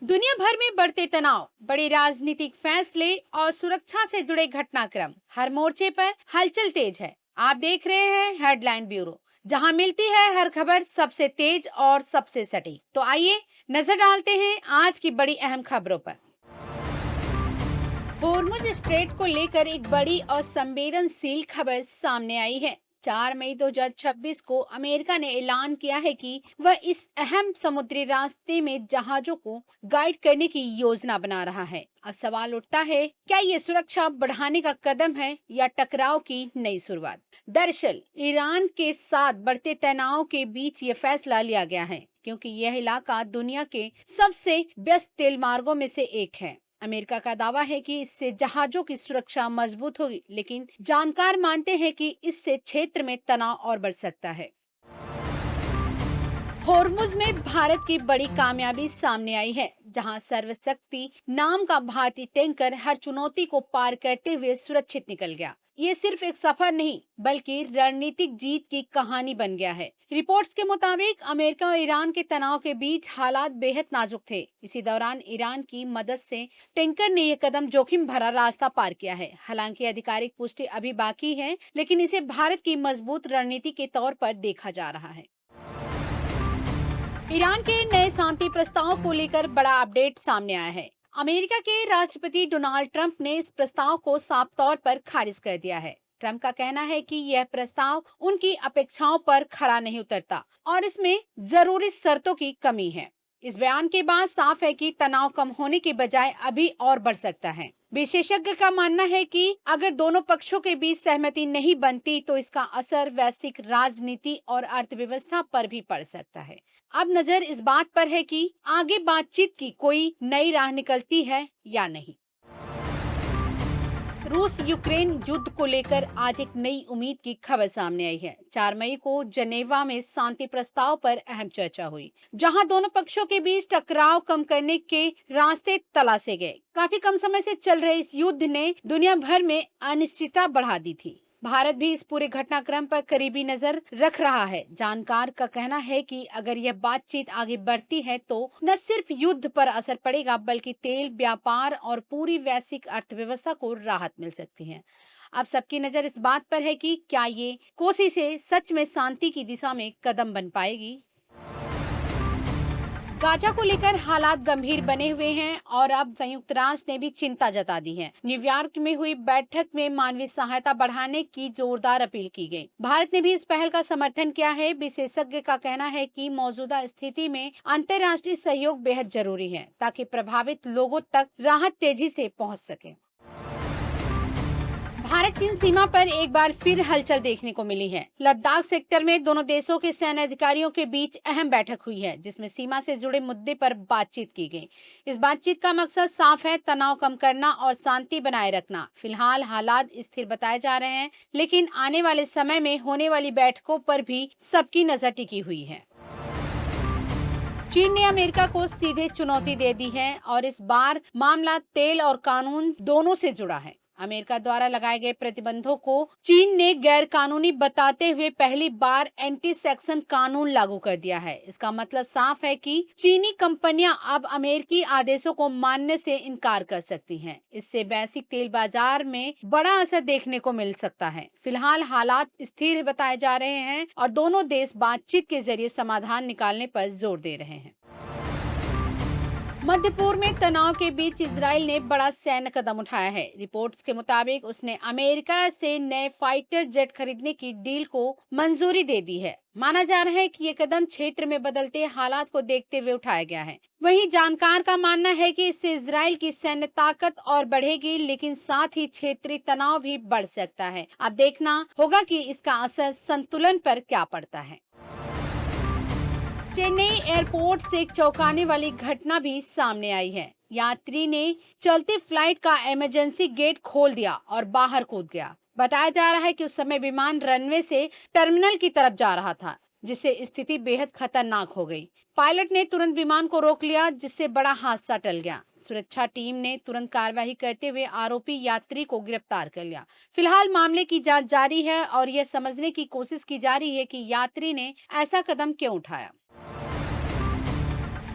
दुनिया भर में बढ़ते तनाव, बड़े राजनीतिक फैसले और सुरक्षा से जुड़े घटनाक्रम, हर मोर्चे पर हलचल तेज है। आप देख रहे हैं हेडलाइन ब्यूरो, जहां मिलती है हर खबर सबसे तेज और सबसे सटीक। तो आइए नजर डालते हैं आज की बड़ी अहम खबरों पर। होर्मुज स्ट्रेट को लेकर एक बड़ी और संवेदनशील खबर सामने आई है। 4 मई 2026 को अमेरिका ने ऐलान किया है कि वह इस अहम समुद्री रास्ते में जहाजों को गाइड करने की योजना बना रहा है। अब सवाल उठता है, क्या ये सुरक्षा बढ़ाने का कदम है या टकराव की नई शुरुआत? दरअसल ईरान के साथ बढ़ते तनाव के बीच ये फैसला लिया गया है, क्योंकि यह इलाका दुनिया के सबसे व्यस्त तेल मार्गों में से एक है। अमेरिका का दावा है कि इससे जहाजों की सुरक्षा मजबूत होगी, लेकिन जानकार मानते हैं कि इससे क्षेत्र में तनाव और बढ़ सकता है। होर्मुज में भारत की बड़ी कामयाबी सामने आई है, जहां सर्वशक्ति नाम का भारतीय टैंकर हर चुनौती को पार करते हुए सुरक्षित निकल गया। ये सिर्फ एक सफर नहीं, बल्कि रणनीतिक जीत की कहानी बन गया है। रिपोर्ट्स के मुताबिक अमेरिका और ईरान के तनाव के बीच हालात बेहद नाजुक थे। इसी दौरान ईरान की मदद से टैंकर ने यह कदम जोखिम भरा रास्ता पार किया है। हालांकि आधिकारिक पुष्टि अभी बाकी है, लेकिन इसे भारत की मजबूत रणनीति के तौर पर देखा जा रहा है। ईरान के नए शांति प्रस्ताव को लेकर बड़ा अपडेट सामने आया है। अमेरिका के राष्ट्रपति डोनाल्ड ट्रंप ने इस प्रस्ताव को साफ तौर पर खारिज कर दिया है। ट्रंप का कहना है कि यह प्रस्ताव उनकी अपेक्षाओं पर खरा नहीं उतरता और इसमें जरूरी शर्तों की कमी है। इस बयान के बाद साफ है कि तनाव कम होने के बजाय अभी और बढ़ सकता है। विशेषज्ञ का मानना है कि अगर दोनों पक्षों के बीच सहमति नहीं बनती तो इसका असर वैश्विक राजनीति और अर्थव्यवस्था पर भी पड़ सकता है। अब नजर इस बात पर है कि आगे बातचीत की कोई नई राह निकलती है या नहीं। रूस यूक्रेन युद्ध को लेकर आज एक नई उम्मीद की खबर सामने आई है। 4 मई को जनेवा में शांति प्रस्ताव पर अहम चर्चा हुई, जहां दोनों पक्षों के बीच टकराव कम करने के रास्ते तलाशे गए। काफी कम समय से चल रहे इस युद्ध ने दुनिया भर में अनिश्चितता बढ़ा दी थी। भारत भी इस पूरे घटनाक्रम पर करीबी नजर रख रहा है। जानकार का कहना है कि अगर यह बातचीत आगे बढ़ती है तो न सिर्फ युद्ध पर असर पड़ेगा, बल्कि तेल व्यापार और पूरी वैश्विक अर्थव्यवस्था को राहत मिल सकती है। अब सबकी नजर इस बात पर है कि क्या ये कोशिशें सच में शांति की दिशा में कदम बन पाएगी। गाजा को लेकर हालात गंभीर बने हुए हैं और अब संयुक्त राष्ट्र ने भी चिंता जता दी है। न्यूयॉर्क में हुई बैठक में मानवीय सहायता बढ़ाने की जोरदार अपील की गई। भारत ने भी इस पहल का समर्थन किया है। विशेषज्ञ का कहना है कि मौजूदा स्थिति में अंतर्राष्ट्रीय सहयोग बेहद जरूरी है, ताकि प्रभावित लोगों तक राहत तेजी से पहुंच सके। भारत चीन सीमा पर एक बार फिर हलचल देखने को मिली है। लद्दाख सेक्टर में दोनों देशों के सैन्य अधिकारियों के बीच अहम बैठक हुई है, जिसमें सीमा से जुड़े मुद्दे पर बातचीत की गई। इस बातचीत का मकसद साफ है, तनाव कम करना और शांति बनाए रखना। फिलहाल हालात स्थिर बताए जा रहे हैं, लेकिन आने वाले समय में होने वाली बैठकों पर भी सबकी नजर टिकी हुई है। चीन ने अमेरिका को सीधे चुनौती दे दी है और इस बार मामला तेल और कानून दोनों से जुड़ा है। अमेरिका द्वारा लगाए गए प्रतिबंधों को चीन ने गैर कानूनी बताते हुए पहली बार एंटी सेक्शन कानून लागू कर दिया है। इसका मतलब साफ है कि चीनी कंपनियां अब अमेरिकी आदेशों को मानने से इनकार कर सकती हैं। इससे वैश्विक तेल बाजार में बड़ा असर देखने को मिल सकता है। फिलहाल हालात स्थिर बताए जा रहे हैं और दोनों देश बातचीत के जरिए समाधान निकालने पर जोर दे रहे हैं। मध्य पूर्व में तनाव के बीच इजराइल ने बड़ा सैन्य कदम उठाया है। रिपोर्ट्स के मुताबिक उसने अमेरिका से नए फाइटर जेट खरीदने की डील को मंजूरी दे दी है। माना जा रहा है कि ये कदम क्षेत्र में बदलते हालात को देखते हुए उठाया गया है। वहीं जानकार का मानना है कि इससे इजराइल की सैन्य ताकत और बढ़ेगी, लेकिन साथ ही क्षेत्रीय तनाव भी बढ़ सकता है। अब देखना होगा कि इसका असर संतुलन पर क्या पड़ता है। चेन्नई एयरपोर्ट से एक चौंकाने वाली घटना भी सामने आई है। यात्री ने चलती फ्लाइट का इमरजेंसी गेट खोल दिया और बाहर कूद गया। बताया जा रहा है कि उस समय विमान रनवे से टर्मिनल की तरफ जा रहा था, जिससे स्थिति बेहद खतरनाक हो गई। पायलट ने तुरंत विमान को रोक लिया, जिससे बड़ा हादसा टल गया। सुरक्षा टीम ने तुरंत कार्रवाई करते हुए आरोपी यात्री को गिरफ्तार कर लिया। फिलहाल मामले की जांच जारी है और यह समझने की कोशिश की जा रही है कि यात्री ने ऐसा कदम क्यों उठाया।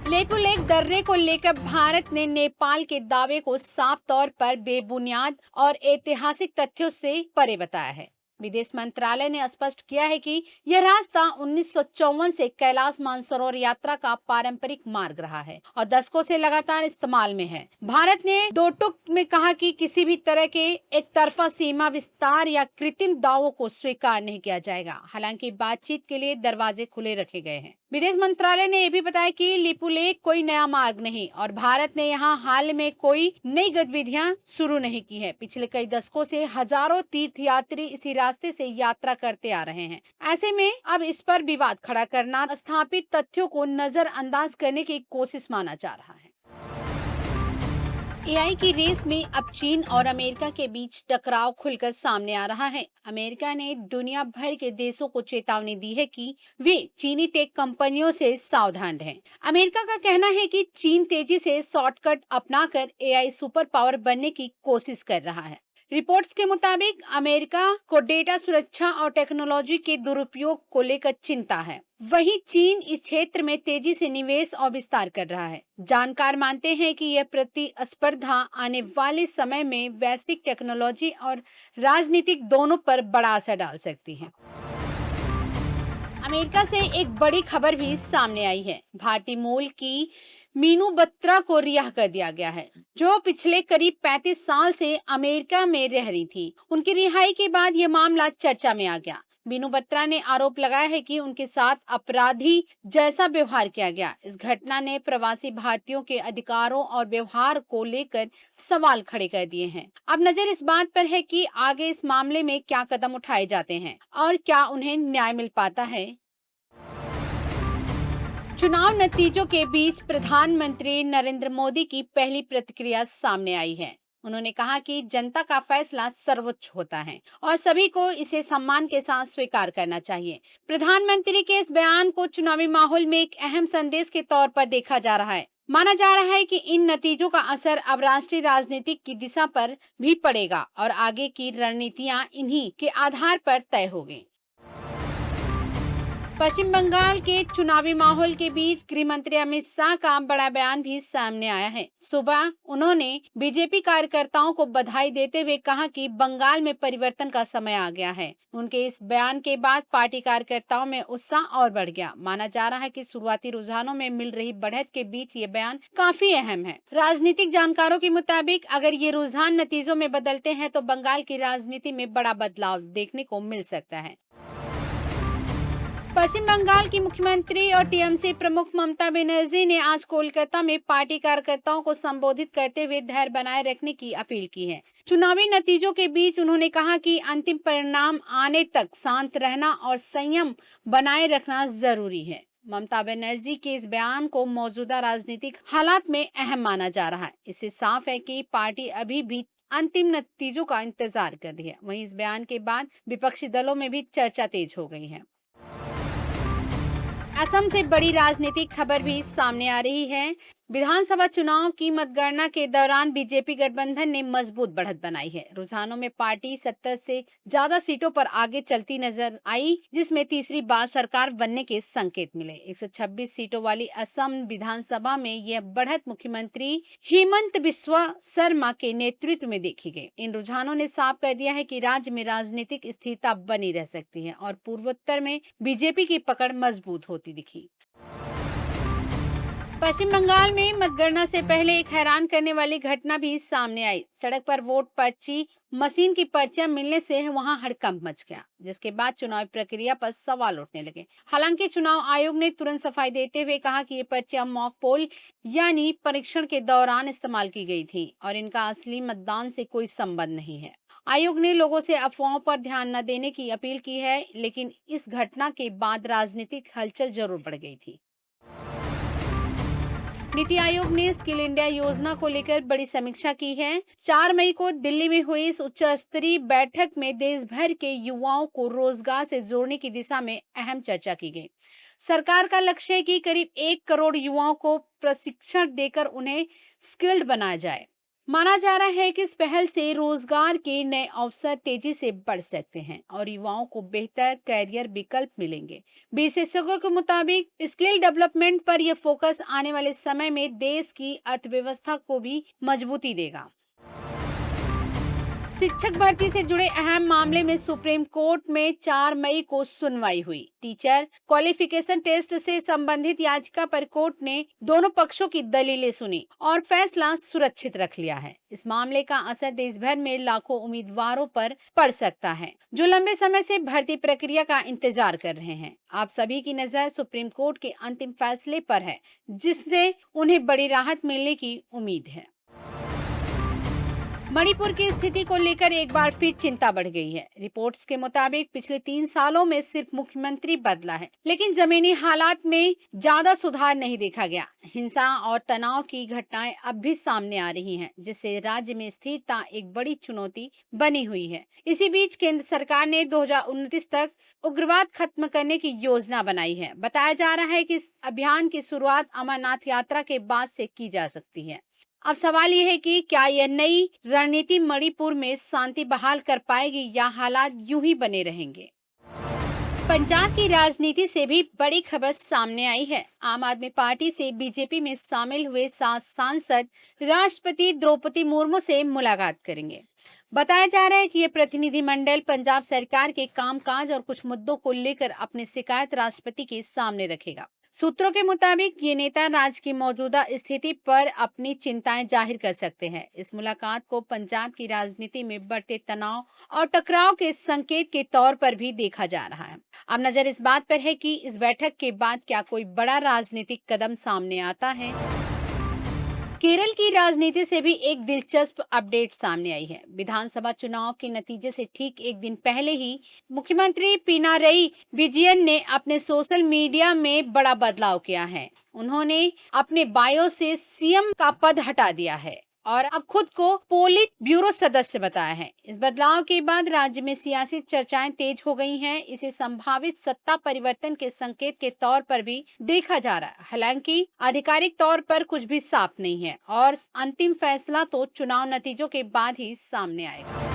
लेपु लेक दर्रे को लेकर भारत ने नेपाल के दावे को साफ तौर पर बेबुनियाद और ऐतिहासिक तथ्यों से परे बताया है। विदेश मंत्रालय ने स्पष्ट किया है कि यह रास्ता 1954 से कैलाश मानसरोवर यात्रा का पारंपरिक मार्ग रहा है और दशकों से लगातार इस्तेमाल में है। भारत ने दो टूक में कहा कि किसी भी तरह के एक तरफा सीमा विस्तार या कृत्रिम दावों को स्वीकार नहीं किया जाएगा। हालांकि बातचीत के लिए दरवाजे खुले रखे गए हैं। विदेश मंत्रालय ने यह भी बताया कि लिपुलेक कोई नया मार्ग नहीं और भारत ने यहाँ हाल में कोई नई गतिविधियां शुरू नहीं की है। पिछले कई दशकों से हजारों तीर्थयात्री इसी रास्ते से यात्रा करते आ रहे हैं। ऐसे में अब इस पर विवाद खड़ा करना स्थापित तथ्यों को नजरअंदाज करने की कोशिश माना जा रहा है। एआई की रेस में अब चीन और अमेरिका के बीच टकराव खुलकर सामने आ रहा है। अमेरिका ने दुनिया भर के देशों को चेतावनी दी है कि वे चीनी टेक कंपनियों से सावधान रहें। अमेरिका का कहना है कि चीन तेजी से शॉर्टकट अपनाकर एआई सुपर पावर बनने की कोशिश कर रहा है। रिपोर्ट्स के मुताबिक अमेरिका को डेटा सुरक्षा और टेक्नोलॉजी के दुरुपयोग को लेकर चिंता है। वहीं चीन इस क्षेत्र में तेजी से निवेश और विस्तार कर रहा है। जानकार मानते हैं कि यह प्रतिस्पर्धा आने वाले समय में वैश्विक टेक्नोलॉजी और राजनीतिक दोनों पर बड़ा असर डाल सकती है। अमेरिका से एक बड़ी खबर भी सामने आई है। भारतीय मूल की मीनू बत्रा को रिहा कर दिया गया है, जो पिछले करीब 35 साल से अमेरिका में रह रही थी। उनकी रिहाई के बाद यह मामला चर्चा में आ गया। मीनू बत्रा ने आरोप लगाया है कि उनके साथ अपराधी जैसा व्यवहार किया गया। इस घटना ने प्रवासी भारतीयों के अधिकारों और व्यवहार को लेकर सवाल खड़े कर दिए हैं। अब नजर इस बात पर है कि आगे इस मामले में क्या कदम उठाए जाते हैं और क्या उन्हें न्याय मिल पाता है। चुनाव नतीजों के बीच प्रधानमंत्री नरेंद्र मोदी की पहली प्रतिक्रिया सामने आई है। उन्होंने कहा कि जनता का फैसला सर्वोच्च होता है और सभी को इसे सम्मान के साथ स्वीकार करना चाहिए। प्रधानमंत्री के इस बयान को चुनावी माहौल में एक अहम संदेश के तौर पर देखा जा रहा है। माना जा रहा है कि इन नतीजों का असर अब राष्ट्रीय राजनीति की दिशा पर भी पड़ेगा और आगे की रणनीतियां इन्हीं के आधार पर तय होगी। पश्चिम बंगाल के चुनावी माहौल के बीच गृह मंत्री अमित शाह का बड़ा बयान भी सामने आया है। सुबह उन्होंने बीजेपी कार्यकर्ताओं को बधाई देते हुए कहा कि बंगाल में परिवर्तन का समय आ गया है। उनके इस बयान के बाद पार्टी कार्यकर्ताओं में उत्साह और बढ़ गया। माना जा रहा है कि शुरुआती रुझानों में मिल रही बढ़त के बीच ये बयान काफी अहम है। राजनीतिक जानकारों के मुताबिक अगर ये रुझान नतीजों में बदलते हैं तो बंगाल की राजनीति में बड़ा बदलाव देखने को मिल सकता है। पश्चिम बंगाल की मुख्यमंत्री और टीएमसी प्रमुख ममता बनर्जी ने आज कोलकाता में पार्टी कार्यकर्ताओं को संबोधित करते हुए धैर्य बनाए रखने की अपील की है। चुनावी नतीजों के बीच उन्होंने कहा कि अंतिम परिणाम आने तक शांत रहना और संयम बनाए रखना जरूरी है। ममता बनर्जी के इस बयान को मौजूदा राजनीतिक हालात में अहम माना जा रहा है। इससे साफ है कि पार्टी अभी भी अंतिम नतीजों का इंतजार कर रही है। वहीं इस बयान के बाद विपक्षी दलों में भी चर्चा तेज हो गई है। असम से बड़ी राजनीतिक खबर भी सामने आ रही है। विधानसभा चुनाव की मतगणना के दौरान बीजेपी गठबंधन ने मजबूत बढ़त बनाई है। रुझानों में पार्टी 70 से ज्यादा सीटों पर आगे चलती नजर आई, जिसमें तीसरी बार सरकार बनने के संकेत मिले। 126 सीटों वाली असम विधानसभा में यह बढ़त मुख्यमंत्री हेमंत बिस्वा शर्मा के नेतृत्व में देखी गई। इन रुझानों ने साफ कर दिया है कि राज्य में राजनीतिक स्थिरता बनी रह सकती है और पूर्वोत्तर में बीजेपी की पकड़ मजबूत होती दिखी। पश्चिम बंगाल में मतगणना से पहले एक हैरान करने वाली घटना भी सामने आई। सड़क पर वोट पर्ची मशीन की पर्चियां मिलने से वहां हड़कंप मच गया, जिसके बाद चुनाव प्रक्रिया पर सवाल उठने लगे। हालांकि चुनाव आयोग ने तुरंत सफाई देते हुए कहा कि ये पर्चियां मॉक पोल यानी परीक्षण के दौरान इस्तेमाल की गई थी और इनका असली मतदान से कोई संबंध नहीं है। आयोग ने लोगों से अफवाहों पर ध्यान न देने की अपील की है, लेकिन इस घटना के बाद राजनीतिक हलचल जरूर बढ़ गई थी। नीति आयोग ने स्किल इंडिया योजना को लेकर बड़ी समीक्षा की है। 4 मई को दिल्ली में हुई इस उच्च स्तरीय बैठक में देश भर के युवाओं को रोजगार से जोड़ने की दिशा में अहम चर्चा की गई। सरकार का लक्ष्य है कि करीब 1 करोड़ युवाओं को प्रशिक्षण देकर उन्हें स्किल्ड बनाया जाए। माना जा रहा है कि इस पहल से रोजगार के नए अवसर तेजी से बढ़ सकते हैं और युवाओं को बेहतर कैरियर विकल्प मिलेंगे। विशेषज्ञों के मुताबिक स्किल डेवलपमेंट पर यह फोकस आने वाले समय में देश की अर्थव्यवस्था को भी मजबूती देगा। शिक्षक भर्ती से जुड़े अहम मामले में सुप्रीम कोर्ट में 4 मई को सुनवाई हुई। टीचर क्वालिफिकेशन टेस्ट से संबंधित याचिका पर कोर्ट ने दोनों पक्षों की दलीलें सुनी और फैसला सुरक्षित रख लिया है। इस मामले का असर देश भर में लाखों उम्मीदवारों पर पड़ सकता है, जो लंबे समय से भर्ती प्रक्रिया का इंतजार कर रहे हैं। आप सभी की नजर सुप्रीम कोर्ट के अंतिम फैसले पर है, जिससे उन्हें बड़ी राहत मिलने की उम्मीद है। मणिपुर की स्थिति को लेकर एक बार फिर चिंता बढ़ गई है। रिपोर्ट्स के मुताबिक पिछले 3 सालों में सिर्फ मुख्यमंत्री बदला है, लेकिन जमीनी हालात में ज्यादा सुधार नहीं देखा गया। हिंसा और तनाव की घटनाएं अब भी सामने आ रही हैं, जिससे राज्य में स्थिरता एक बड़ी चुनौती बनी हुई है। इसी बीच केंद्र सरकार ने 2029 तक उग्रवाद खत्म करने की योजना बनाई है। बताया जा रहा है कि इस अभियान की शुरुआत अमरनाथ यात्रा के बाद से की जा सकती है। अब सवाल यह है कि क्या यह नई रणनीति मणिपुर में शांति बहाल कर पाएगी या हालात यूं ही बने रहेंगे। पंजाब की राजनीति से भी बड़ी खबर सामने आई है। आम आदमी पार्टी से बीजेपी में शामिल हुए 7 सांसद राष्ट्रपति द्रौपदी मुर्मू से मुलाकात करेंगे। बताया जा रहा है कि ये प्रतिनिधिमंडल पंजाब सरकार के कामकाज और कुछ मुद्दों को लेकर अपनी शिकायत राष्ट्रपति के सामने रखेगा। सूत्रों के मुताबिक ये नेता राज्य की मौजूदा स्थिति पर अपनी चिंताएं जाहिर कर सकते हैं। इस मुलाकात को पंजाब की राजनीति में बढ़ते तनाव और टकराव के संकेत के तौर पर भी देखा जा रहा है। अब नजर इस बात पर है कि इस बैठक के बाद क्या कोई बड़ा राजनीतिक कदम सामने आता है। केरल की राजनीति से भी एक दिलचस्प अपडेट सामने आई है। विधानसभा चुनाव के नतीजे से ठीक एक दिन पहले ही मुख्यमंत्री पिनारई विजयन ने अपने सोशल मीडिया में बड़ा बदलाव किया है। उन्होंने अपने बायो से सीएम का पद हटा दिया है और अब खुद को पोलित ब्यूरो सदस्य बताया है। इस बदलाव के बाद राज्य में सियासी चर्चाएं तेज हो गई हैं। इसे संभावित सत्ता परिवर्तन के संकेत के तौर पर भी देखा जा रहा है। हालांकि आधिकारिक तौर पर कुछ भी साफ नहीं है और अंतिम फैसला तो चुनाव नतीजों के बाद ही सामने आएगा।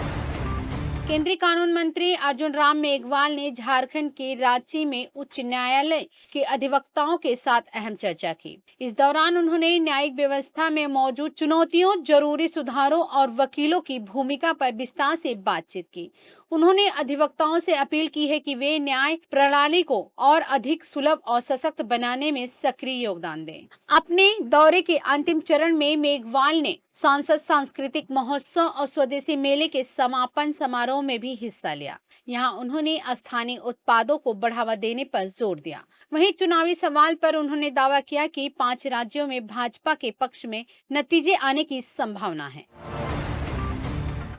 केंद्रीय कानून मंत्री अर्जुन राम मेघवाल ने झारखंड के रांची में उच्च न्यायालय के अधिवक्ताओं के साथ अहम चर्चा की। इस दौरान उन्होंने न्यायिक व्यवस्था में मौजूद चुनौतियों, जरूरी सुधारों और वकीलों की भूमिका पर विस्तार से बातचीत की। उन्होंने अधिवक्ताओं से अपील की है कि वे न्याय प्रणाली को और अधिक सुलभ और सशक्त बनाने में सक्रिय योगदान दें। अपने दौरे के अंतिम चरण में मेघवाल ने सांसद सांस्कृतिक महोत्सव और स्वदेशी मेले के समापन समारोह में भी हिस्सा लिया। यहाँ उन्होंने स्थानीय उत्पादों को बढ़ावा देने पर जोर दिया। वहीं चुनावी सवाल पर उन्होंने दावा किया कि 5 राज्यों में भाजपा के पक्ष में नतीजे आने की संभावना है।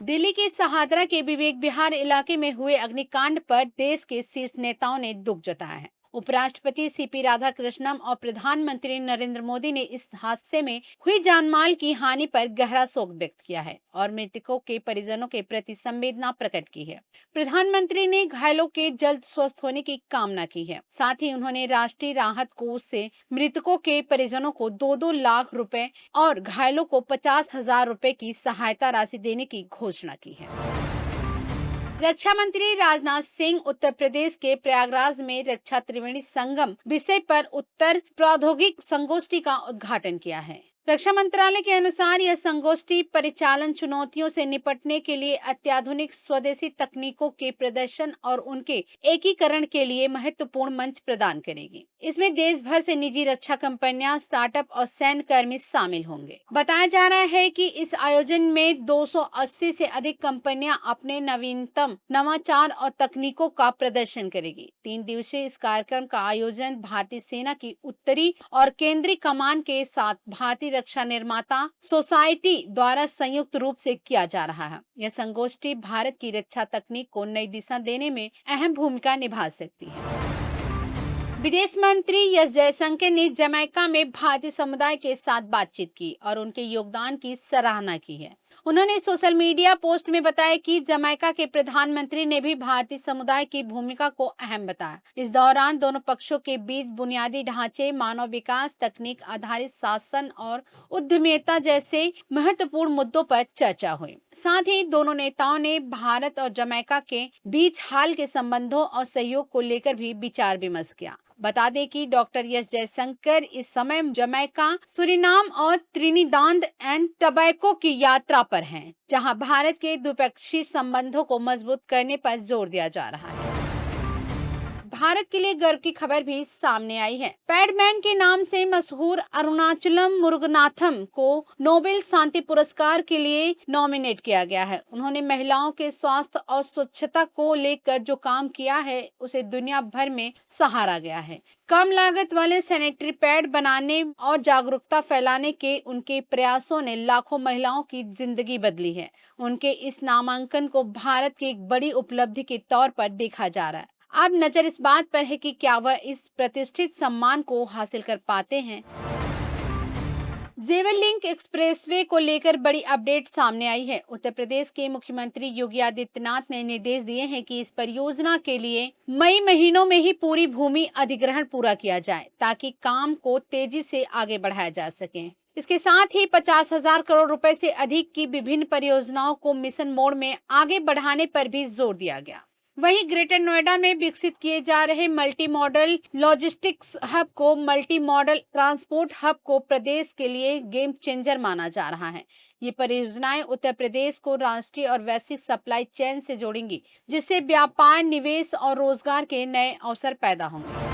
दिल्ली के सहादरा के विवेक विहार इलाके में हुए अग्निकांड पर देश के शीर्ष नेताओं ने दुख जताया है। उपराष्ट्रपति सीपी राधाकृष्णन और प्रधानमंत्री नरेंद्र मोदी ने इस हादसे में हुई जानमाल की हानि पर गहरा शोक व्यक्त किया है और मृतकों के परिजनों के प्रति संवेदना प्रकट की है। प्रधानमंत्री ने घायलों के जल्द स्वस्थ होने की कामना की है। साथ ही उन्होंने राष्ट्रीय राहत कोष से मृतकों के परिजनों को 2-2 लाख रुपए और घायलों को 50,000 रुपए की सहायता राशि देने की घोषणा की है। रक्षा मंत्री राजनाथ सिंह उत्तर प्रदेश के प्रयागराज में रक्षा त्रिवेणी संगम विषय पर उत्तर प्रौद्योगिक संगोष्ठी का उद्घाटन किया है। रक्षा मंत्रालय के अनुसार यह संगोष्ठी परिचालन चुनौतियों से निपटने के लिए अत्याधुनिक स्वदेशी तकनीकों के प्रदर्शन और उनके एकीकरण के लिए महत्वपूर्ण मंच प्रदान करेगी। इसमें देश भर से निजी रक्षा कंपनियां, स्टार्टअप और सैन्य कर्मी शामिल होंगे। बताया जा रहा है कि इस आयोजन में 280 से अधिक कंपनियां अपने नवीनतम नवाचार और तकनीकों का प्रदर्शन करेगी। 3 दिवसीय इस कार्यक्रम का आयोजन भारतीय सेना की उत्तरी और केंद्रीय कमान के साथ भारतीय रक्षा निर्माता सोसाइटी द्वारा संयुक्त रूप से किया जा रहा है। यह संगोष्ठी भारत की रक्षा तकनीक को नई दिशा देने में अहम भूमिका निभा सकती है। विदेश मंत्री एस जयशंकर ने जमैका में भारतीय समुदाय के साथ बातचीत की और उनके योगदान की सराहना की है। उन्होंने सोशल मीडिया पोस्ट में बताया कि जमैका के प्रधानमंत्री ने भी भारतीय समुदाय की भूमिका को अहम बताया। इस दौरान दोनों पक्षों के बीच बुनियादी ढांचे, मानव विकास, तकनीक आधारित शासन और उद्यमिता जैसे महत्वपूर्ण मुद्दों पर चर्चा हुई। साथ ही दोनों नेताओं ने भारत और जमैका के बीच हाल के संबंधों और सहयोग को लेकर भी विचार विमर्श किया। बता दें कि डॉक्टर एस जयशंकर इस समय जमैका, सूरीनाम और त्रिनिदाद एंड टबैको की यात्रा पर हैं, जहां भारत के द्विपक्षीय संबंधों को मजबूत करने पर जोर दिया जा रहा है। भारत के लिए गर्व की खबर भी सामने आई है। पैडमैन के नाम से मशहूर अरुणाचलम मुरुगनाथम को नोबेल शांति पुरस्कार के लिए नॉमिनेट किया गया है। उन्होंने महिलाओं के स्वास्थ्य और स्वच्छता को लेकर जो काम किया है उसे दुनिया भर में सराहा गया है। कम लागत वाले सैनिटरी पैड बनाने और जागरूकता फैलाने के उनके प्रयासों ने लाखों महिलाओं की जिंदगी बदली है। उनके इस नामांकन को भारत की एक बड़ी उपलब्धि के तौर पर देखा जा रहा है। अब नजर इस बात पर है कि क्या वह इस प्रतिष्ठित सम्मान को हासिल कर पाते हैं। जेवर लिंक एक्सप्रेसवे को लेकर बड़ी अपडेट सामने आई है। उत्तर प्रदेश के मुख्यमंत्री योगी आदित्यनाथ ने निर्देश दिए हैं कि इस परियोजना के लिए मई महीनों में ही पूरी भूमि अधिग्रहण पूरा किया जाए, ताकि काम को तेजी से आगे बढ़ाया जा सके। इसके साथ ही 50,000 करोड़ रुपए से अधिक की विभिन्न परियोजनाओं को मिशन मोड में आगे बढ़ाने पर भी जोर दिया गया। वहीं ग्रेटर नोएडा में विकसित किए जा रहे मल्टी मॉडल लॉजिस्टिक्स हब को मल्टी मॉडल ट्रांसपोर्ट हब को प्रदेश के लिए गेम चेंजर माना जा रहा है। ये परियोजनाएं उत्तर प्रदेश को राष्ट्रीय और वैश्विक सप्लाई चेन से जोड़ेंगी, जिससे व्यापार, निवेश और रोजगार के नए अवसर पैदा होंगे।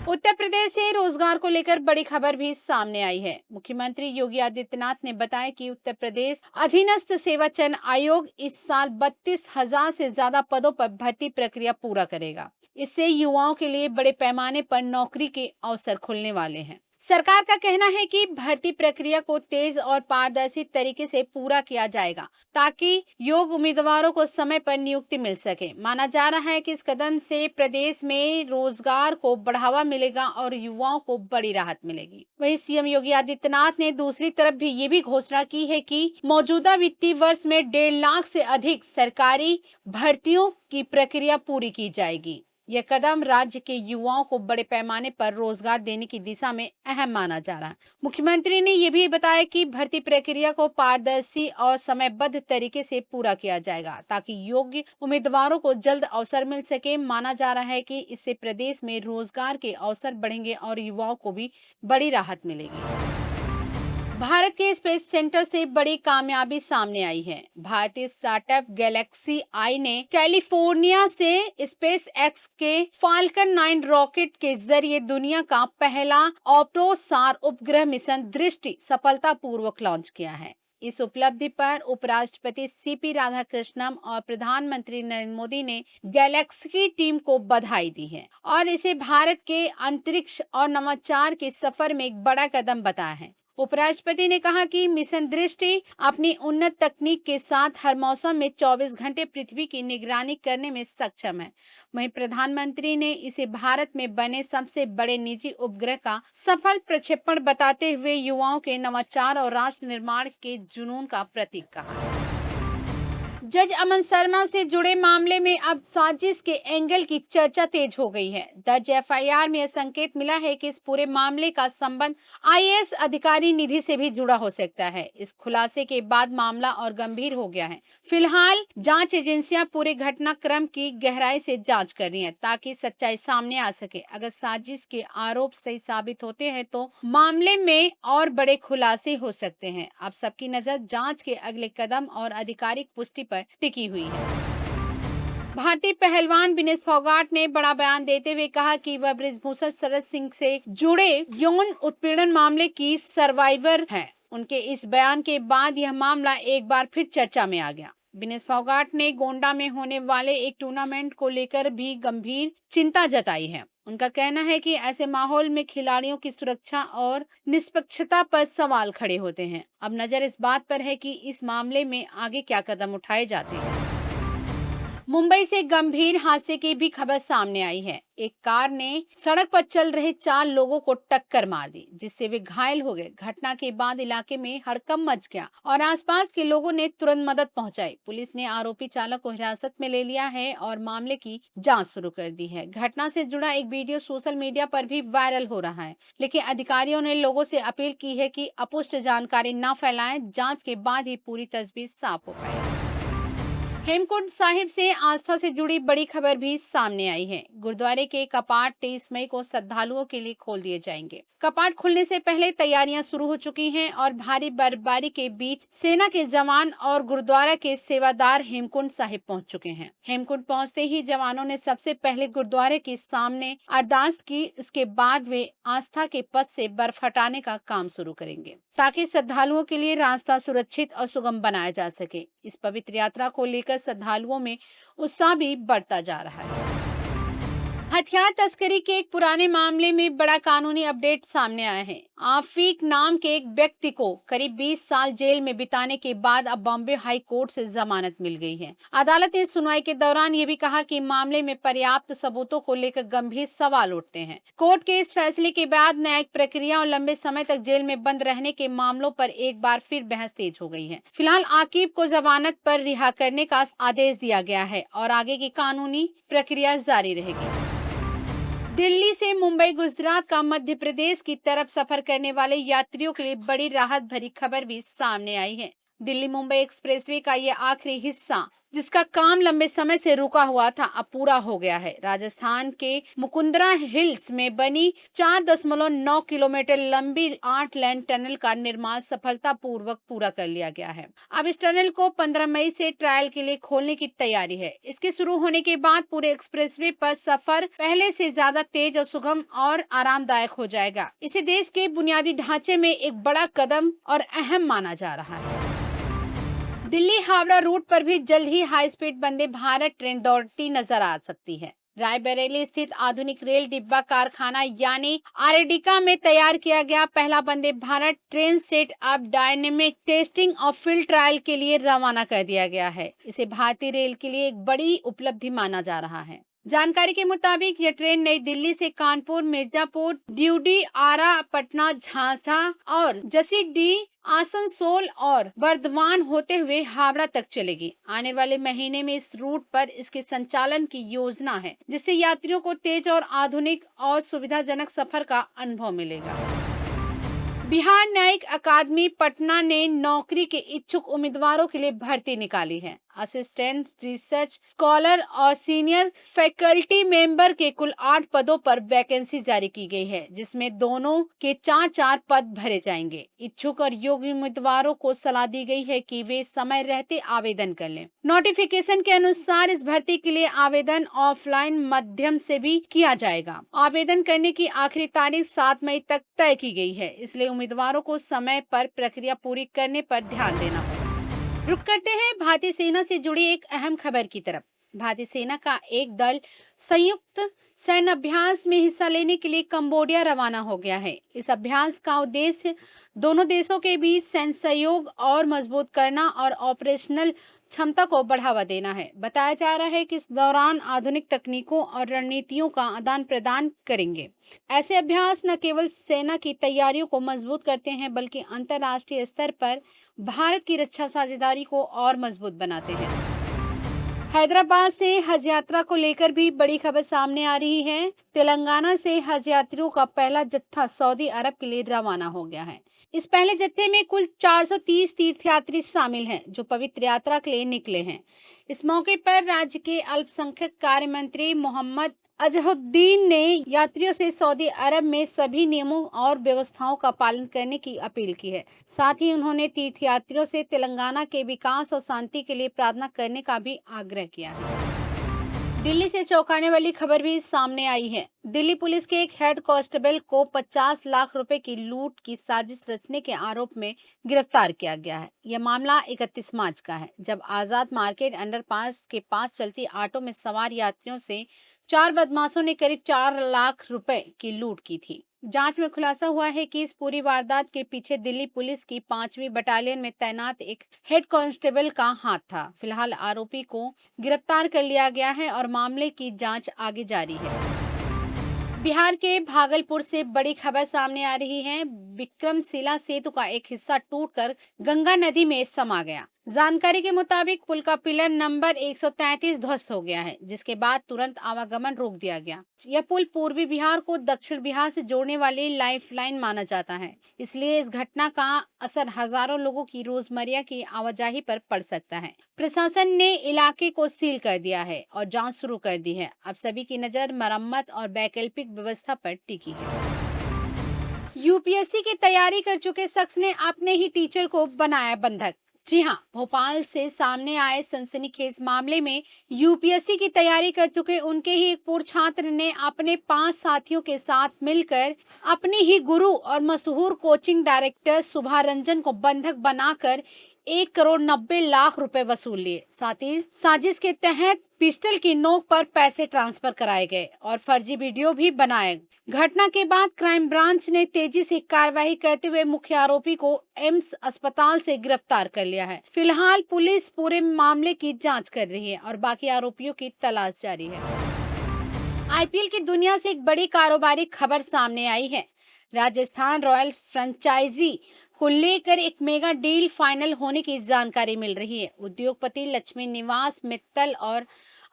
उत्तर प्रदेश से रोजगार को लेकर बड़ी खबर भी सामने आई है। मुख्यमंत्री योगी आदित्यनाथ ने बताया कि उत्तर प्रदेश अधीनस्थ सेवा चयन आयोग इस साल 32,000 से ज्यादा पदों पर भर्ती प्रक्रिया पूरा करेगा। इससे युवाओं के लिए बड़े पैमाने पर नौकरी के अवसर खुलने वाले हैं। सरकार का कहना है कि भर्ती प्रक्रिया को तेज और पारदर्शी तरीके से पूरा किया जाएगा, ताकि योग्य उम्मीदवारों को समय पर नियुक्ति मिल सके। माना जा रहा है कि इस कदम से प्रदेश में रोजगार को बढ़ावा मिलेगा और युवाओं को बड़ी राहत मिलेगी। वहीं सीएम योगी आदित्यनाथ ने दूसरी तरफ भी ये भी घोषणा की है कि मौजूदा वित्तीय वर्ष में 1.5 लाख से अधिक सरकारी भर्तियों की प्रक्रिया पूरी की जाएगी। यह कदम राज्य के युवाओं को बड़े पैमाने पर रोजगार देने की दिशा में अहम माना जा रहा है। मुख्यमंत्री ने यह भी बताया कि भर्ती प्रक्रिया को पारदर्शी और समयबद्ध तरीके से पूरा किया जाएगा, ताकि योग्य उम्मीदवारों को जल्द अवसर मिल सके। माना जा रहा है कि इससे प्रदेश में रोजगार के अवसर बढ़ेंगे और युवाओं को भी बड़ी राहत मिलेगी। भारत के स्पेस सेंटर से बड़ी कामयाबी सामने आई है। भारतीय स्टार्टअप गैलेक्सी आई ने कैलिफोर्निया से स्पेस एक्स के फाल्कन 9 रॉकेट के जरिए दुनिया का पहला ऑप्टोसार उपग्रह मिशन दृष्टि सफलतापूर्वक लॉन्च किया है। इस उपलब्धि पर उपराष्ट्रपति सीपी राधाकृष्णन और प्रधानमंत्री नरेंद्र मोदी ने गैलेक्सी की टीम को बधाई दी है और इसे भारत के अंतरिक्ष और नवाचार के सफर में एक बड़ा कदम बताया है। उपराष्ट्रपति ने कहा कि मिशन दृष्टि अपनी उन्नत तकनीक के साथ हर मौसम में 24 घंटे पृथ्वी की निगरानी करने में सक्षम है। वहीं प्रधानमंत्री ने इसे भारत में बने सबसे बड़े निजी उपग्रह का सफल प्रक्षेपण बताते हुए युवाओं के नवाचार और राष्ट्र निर्माण के जुनून का प्रतीक कहा। जज अमन शर्मा से जुड़े मामले में अब साजिश के एंगल की चर्चा तेज हो गई है। दर्ज एफआईआर में यह संकेत मिला है कि इस पूरे मामले का संबंध आईएएस अधिकारी निधि से भी जुड़ा हो सकता है। इस खुलासे के बाद मामला और गंभीर हो गया है। फिलहाल जांच एजेंसियां पूरे घटनाक्रम की गहराई से जांच कर रही हैं, ताकि सच्चाई सामने आ सके। अगर साजिश के आरोप सही साबित होते हैं तो मामले में और बड़े खुलासे हो सकते हैं। अब सबकी नजर जांच के अगले कदम और आधिकारिक पुष्टि पर टिकी हुई है। भारतीय पहलवान विनेश फोगाट ने बड़ा बयान देते हुए कहा कि वह बृजभूषण शरद सिंह से जुड़े यौन उत्पीड़न मामले की सर्वाइवर हैं। उनके इस बयान के बाद यह मामला एक बार फिर चर्चा में आ गया। विनेश फोगाट ने गोंडा में होने वाले एक टूर्नामेंट को लेकर भी गंभीर चिंता जताई है। उनका कहना है कि ऐसे माहौल में खिलाड़ियों की सुरक्षा और निष्पक्षता पर सवाल खड़े होते हैं। अब नजर इस बात पर है कि इस मामले में आगे क्या कदम उठाए जाते हैं। मुंबई से गंभीर हादसे की भी खबर सामने आई है। एक कार ने सड़क पर चल रहे 4 लोगों को टक्कर मार दी, जिससे वे घायल हो गए। घटना के बाद इलाके में हड़कंप मच गया और आसपास के लोगों ने तुरंत मदद पहुंचाई। पुलिस ने आरोपी चालक को हिरासत में ले लिया है और मामले की जांच शुरू कर दी है। घटना से जुड़ा एक वीडियो सोशल मीडिया पर भी वायरल हो रहा है, लेकिन अधिकारियों ने लोगों से अपील की है कि अपुष्ट जानकारी न फैलाएं। जाँच के बाद ही पूरी तस्वीर साफ हो पाएगी। हेमकुंड साहिब से आस्था से जुड़ी बड़ी खबर भी सामने आई है। गुरुद्वारे के कपाट 23 मई को श्रद्धालुओं के लिए खोल दिए जाएंगे। कपाट खुलने से पहले तैयारियां शुरू हो चुकी हैं और भारी बर्फबारी के बीच सेना के जवान और गुरुद्वारा के सेवादार हेमकुंड साहिब पहुंच चुके हैं। हेमकुंड पहुंचते ही जवानों ने सबसे पहले गुरुद्वारे के सामने अरदास की। इसके बाद वे आस्था के पथ से बर्फ हटाने का काम शुरू करेंगे, ताकि श्रद्धालुओं के लिए रास्ता सुरक्षित और सुगम बनाया जा सके। इस पवित्र यात्रा को लेकर श्रद्धालुओं में उत्साह भी बढ़ता जा रहा है। हथियार तस्करी के एक पुराने मामले में बड़ा कानूनी अपडेट सामने आया है। आफीक नाम के एक व्यक्ति को करीब 20 साल जेल में बिताने के बाद अब बॉम्बे हाई कोर्ट से जमानत मिल गई है। अदालत ने सुनवाई के दौरान ये भी कहा कि मामले में पर्याप्त सबूतों को लेकर गंभीर सवाल उठते हैं। कोर्ट के इस फैसले के बाद न्यायिक प्रक्रिया और लंबे समय तक जेल में बंद रहने के मामलों पर एक बार फिर बहस तेज हो गई है। फिलहाल आकिब को जमानत पर रिहा करने का आदेश दिया गया है और आगे की कानूनी प्रक्रिया जारी रहेगी। दिल्ली से मुंबई, गुजरात का मध्य प्रदेश की तरफ सफर करने वाले यात्रियों के लिए बड़ी राहत भरी खबर भी सामने आई है। दिल्ली मुंबई एक्सप्रेसवे का ये आखिरी हिस्सा, जिसका काम लंबे समय से रुका हुआ था, अब पूरा हो गया है। राजस्थान के मुकुंदरा हिल्स में बनी 4.9 किलोमीटर लंबी 8 लेन टनल का निर्माण सफलतापूर्वक पूरा कर लिया गया है। अब इस टनल को 15 मई से ट्रायल के लिए खोलने की तैयारी है। इसके शुरू होने के बाद पूरे एक्सप्रेसवे पर सफर पहले से ज्यादा तेज और सुगम और आरामदायक हो जाएगा। इसे देश के बुनियादी ढांचे में एक बड़ा कदम और अहम माना जा रहा है। दिल्ली हावड़ा रूट पर भी जल्द ही high speed Vande Bharat train दौड़ती नजर आ सकती है। रायबरेली स्थित आधुनिक रेल डिब्बा कारखाना यानी आरेडिका में तैयार किया गया पहला वंदे भारत ट्रेन सेट अब डायनेमिक टेस्टिंग और फील्ड ट्रायल के लिए रवाना कर दिया गया है। इसे भारतीय रेल के लिए एक बड़ी उपलब्धि माना जा रहा है। जानकारी के मुताबिक यह ट्रेन नई दिल्ली से कानपुर, मिर्जापुर, ड्यूडी, आरा, पटना, झांसा और जसीडीह, आसनसोल और बर्दवान होते हुए हावड़ा तक चलेगी। आने वाले महीने में इस रूट पर इसके संचालन की योजना है, जिससे यात्रियों को तेज और आधुनिक और सुविधाजनक सफर का अनुभव मिलेगा। बिहार न्यायिक अकादमी पटना ने नौकरी के इच्छुक उम्मीदवारों के लिए भर्ती निकाली है। असिस्टेंट रिसर्च स्कॉलर और सीनियर फैकल्टी मेंबर के कुल 8 पदों पर वैकेंसी जारी की गई है, जिसमें दोनों के 4-4 पद भरे जाएंगे। इच्छुक और योग्य उम्मीदवारों को सलाह दी गई है कि वे समय रहते आवेदन कर लें। नोटिफिकेशन के अनुसार इस भर्ती के लिए आवेदन ऑफलाइन माध्यम से भी किया जाएगा। आवेदन करने की आखिरी तारीख 7 मई तक तय की गई है, इसलिए उम्मीदवारों को समय पर प्रक्रिया पूरी करने पर ध्यान देना होगा। रुक करते हैं भारतीय सेना से जुड़ी एक अहम खबर की तरफ। भारतीय सेना का एक दल संयुक्त सैन्य अभ्यास में हिस्सा लेने के लिए कंबोडिया रवाना हो गया है। इस अभ्यास का उद्देश्य दोनों देशों के बीच सैन्य सहयोग और मजबूत करना और ऑपरेशनल क्षमता को बढ़ावा देना है। बताया जा रहा है कि इस दौरान आधुनिक तकनीकों और रणनीतियों का आदान प्रदान करेंगे। ऐसे अभ्यास न केवल सेना की तैयारियों को मजबूत करते हैं, बल्कि अंतर्राष्ट्रीय स्तर पर भारत की रक्षा साझेदारी को और मजबूत बनाते हैं। हैदराबाद से हज यात्रा को लेकर भी बड़ी खबर सामने आ रही है। तेलंगाना से हज यात्रियों का पहला जत्था सऊदी अरब के लिए रवाना हो गया है। इस पहले जत्थे में कुल 430 तीर्थयात्री शामिल हैं, जो पवित्र यात्रा के लिए निकले हैं। इस मौके पर राज्य के अल्पसंख्यक कार्य मंत्री मोहम्मद अजहुद्दीन ने यात्रियों से सऊदी अरब में सभी नियमों और व्यवस्थाओं का पालन करने की अपील की है। साथ ही उन्होंने तीर्थयात्रियों से तेलंगाना के विकास और शांति के लिए प्रार्थना करने का भी आग्रह किया है। दिल्ली से चौंकाने वाली खबर भी सामने आई है। दिल्ली पुलिस के एक हेड कांस्टेबल को 50 लाख रुपए की लूट की साजिश रचने के आरोप में गिरफ्तार किया गया है। यह मामला 31 मार्च का है, जब आजाद मार्केट अंडरपास के पास चलती ऑटो में सवार यात्रियों से 4 बदमाशों ने करीब 4 लाख रुपए की लूट की थी। जांच में खुलासा हुआ है कि इस पूरी वारदात के पीछे दिल्ली पुलिस की 5वीं बटालियन में तैनात एक हेड कांस्टेबल का हाथ था। फिलहाल आरोपी को गिरफ्तार कर लिया गया है और मामले की जांच आगे जारी है। बिहार के भागलपुर से बड़ी खबर सामने आ रही है। विक्रमशिला सेतु का एक हिस्सा टूटकर गंगा नदी में समा गया। जानकारी के मुताबिक पुल का पिलर नंबर 133 ध्वस्त हो गया है, जिसके बाद तुरंत आवागमन रोक दिया गया। यह पुल पूर्वी बिहार को दक्षिण बिहार से जोड़ने वाली लाइफलाइन माना जाता है, इसलिए इस घटना का असर हजारों लोगों की रोजमर्रा की आवाजाही पर पड़ सकता है। प्रशासन ने इलाके को सील कर दिया है और जांच शुरू कर दी है। अब सभी की नजर मरम्मत और वैकल्पिक व्यवस्था पर टिकी है। यूपीएससी की तैयारी कर चुके शख्स ने अपने ही टीचर को बनाया बंधक। जी हां, भोपाल से सामने आए सनसनीखेज मामले में यूपीएससी की तैयारी कर चुके उनके ही एक पूर्व छात्र ने अपने 5 साथियों के साथ मिलकर अपने ही गुरु और मशहूर कोचिंग डायरेक्टर सुभा रंजन को बंधक बनाकर 1,90,00,000 रुपए वसूल लिए। साथ ही साजिश के तहत पिस्टल की नोक पर पैसे ट्रांसफर कराए गए और फर्जी वीडियो भी बनाए। घटना के बाद क्राइम ब्रांच ने तेजी से कार्रवाई करते हुए मुख्य आरोपी को एम्स अस्पताल से गिरफ्तार कर लिया है। फिलहाल पुलिस पूरे मामले की जांच कर रही है और बाकी आरोपियों की तलाश जारी है। आईपीएल की दुनिया से एक बड़ी कारोबारी खबर सामने आई है। राजस्थान रॉयल्स फ्रेंचाइजी को लेकर एक मेगा डील फाइनल होने की जानकारी मिल रही है। उद्योगपति लक्ष्मी निवास मित्तल और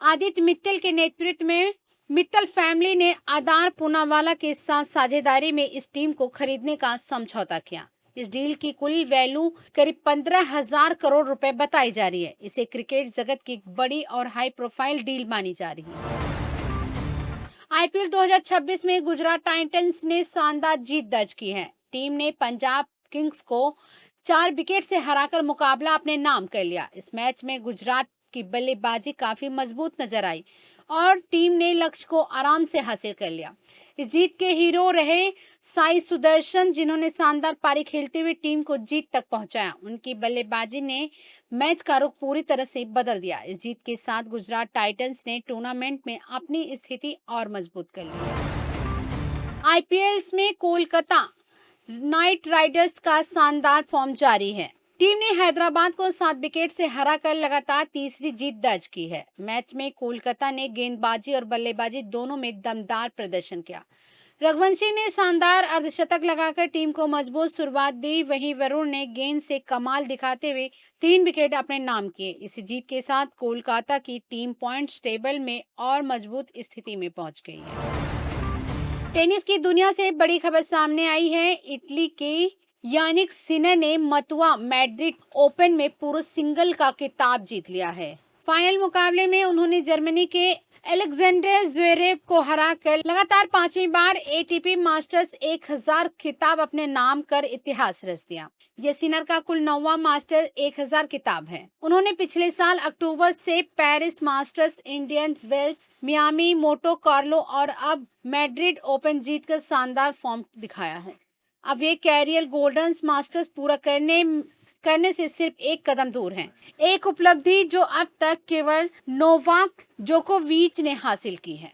आदित्य मित्तल के नेतृत्व में मित्तल फैमिली ने आधार पूनावाला के साथ साझेदारी में इस टीम को खरीदने का समझौता किया। इस डील की कुल वैल्यू करीब 15,000 करोड़ रुपए बताई जा रही है। इसे क्रिकेट जगत की बड़ी और हाई प्रोफाइल डील मानी जा रही है। आईपीएल 2026 में गुजरात टाइटंस ने शानदार जीत दर्ज की है। टीम ने पंजाब किंग्स को 4 विकेट से हराकर मुकाबला अपने नाम कर लिया। इस मैच में गुजरात की बल्लेबाजी काफी मजबूत नजर आई और टीम ने लक्ष्य को आराम से हासिल कर लिया। इस जीत के हीरो रहे साई सुदर्शन, जिन्होंने शानदार पारी खेलते हुए टीम को जीत तक पहुंचाया। उनकी बल्लेबाजी ने मैच का रुख पूरी तरह से बदल दिया। इस जीत के साथ गुजरात टाइटंस ने टूर्नामेंट में अपनी स्थिति और मजबूत कर ली। आईपीएल में कोलकाता नाइट राइडर्स का शानदार फॉर्म जारी है। टीम ने हैदराबाद को 7 विकेट से हराकर लगातार तीसरी जीत दर्ज की है। मैच में कोलकाता ने गेंदबाजी और बल्लेबाजी दोनों में दमदार प्रदर्शन किया। रघुवंशी ने शानदार अर्धशतक लगाकर टीम को मजबूत शुरुआत दी। वहीं वरुण ने गेंद से कमाल दिखाते हुए 3 विकेट अपने नाम किए। इस जीत के साथ कोलकाता की टीम पॉइंट्स टेबल में और मजबूत स्थिति में पहुंच गई है। टेनिस की दुनिया से बड़ी खबर सामने आई है। इटली के यानिक सिनर ने मतुआ मैड्रिड ओपन में पुरुष सिंगल का खिताब जीत लिया है। फाइनल मुकाबले में उन्होंने जर्मनी के अलेक्जेंडर ज़्वेरेव को हराकर लगातार 5वीं बार एटीपी मास्टर्स 1000 खिताब अपने नाम कर इतिहास रच दिया। यह सिनर का कुल 9वां मास्टर्स 1000 खिताब है। उन्होंने पिछले साल अक्टूबर से Paris Masters, Indian Wells, Miami, Monte Carlo और अब मैड्रिड ओपन जीतकर शानदार फॉर्म दिखाया है। अब ये कैरियर गोल्डन मास्टर्स पूरा करने से सिर्फ एक कदम दूर हैं। एक उपलब्धि जो अब तक केवल नोवाक जोकोविच ने हासिल की है।